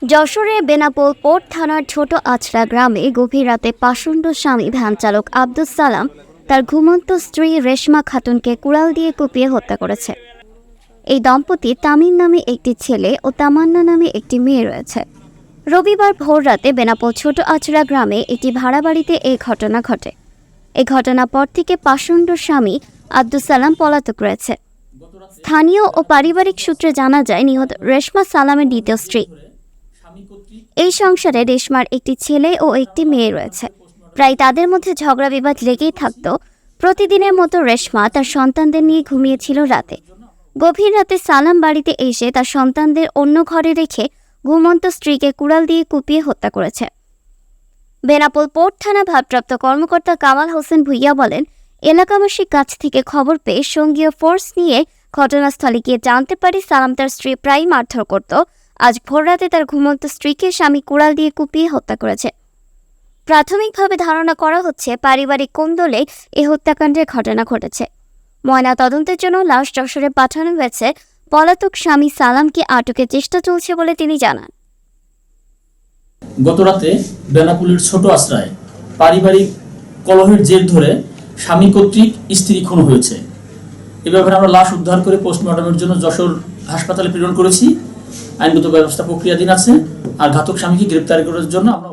যশোরের বেনাপোল পোর্ট থানার ছোট আছড়া গ্রামে গভীর রাতে পাষণ্ড স্বামী ভ্যান চালক আব্দুস সালাম তার ঘুমন্ত স্ত্রী রেশমা খাতুনকে কুড়াল দিয়ে কুপিয়ে হত্যা করেছে। এই দম্পতির তামিম নামে একটি ছেলে ও তামান্না নামে একটি মেয়ে রয়েছে। রবিবার ভোররাতে বেনাপোল ছোট আছড়া গ্রামে একটি ভাড়া বাড়িতে এই ঘটনা ঘটে। এই ঘটনার পর থেকে পাষণ্ড স্বামী আব্দুস সালাম পলাতক রয়েছে। স্থানীয় ও পারিবারিক সূত্রে জানা যায়, নিহত রেশমা সালামের দ্বিতীয় স্ত্রী। এই সংসারে রেশমার একটি ছেলে ও একটি মেয়ে রয়েছে। প্রায় তাদের মধ্যে ঝগড়া বিবাদ লেগেই থাকত। প্রতিদিনের মতো রেশমা তার সন্তানদের নিয়ে ঘুমিয়েছিল রাতে। গভীর রাতে সালাম বাড়িতে এসে তার সন্তানদের অন্য ঘরে রেখে ঘুমন্ত স্ত্রীকে কুড়াল দিয়ে কুপিয়ে হত্যা করেছে। বেনাপোল পোর্ট থানা ভারপ্রাপ্ত কর্মকর্তা কামাল হোসেন ভুইয়া বলেন, এলাকাবাসীর কাছ থেকে খবর পেয়ে সঙ্গীয় ফোর্স নিয়ে ঘটনাস্থলে গিয়ে জানতে পারি সালাম তার স্ত্রী প্রায়ই মারধর করত। আজ ভোররাতে তার ঘুমন্ত স্ত্রীকে স্বামী কুড়াল দিয়ে কুপিয়ে হত্যা করেছে। প্রাথমিকভাবে ধারণা করা হচ্ছে পারিবারিক কোন্দলে এই হত্যাকাণ্ডের ঘটনা ঘটেছে। ময়না তদন্তের জন্য লাশ যশোরে পাঠানো হয়েছে। পলাতক স্বামী সালামকে আটকের চেষ্টা চলছে বলে তিনি জানান। গতরাতে বেনাপোলের ছোট আশ্রয় পারিবারিক কলহের জের ধরে স্বামী কর্তৃক স্ত্রী খুন হয়েছে। এ ব্যাপারে আমরা লাশ উদ্ধার করে পোস্টমর্টমের জন্য যশোর হাসপাতালে প্রেরণ করেছি। আইনগত ব্যবস্থা প্রক্রিয়াধীন আছে। আর ঘাতক স্বামীকে গ্রেপ্তার করার জন্য আমরা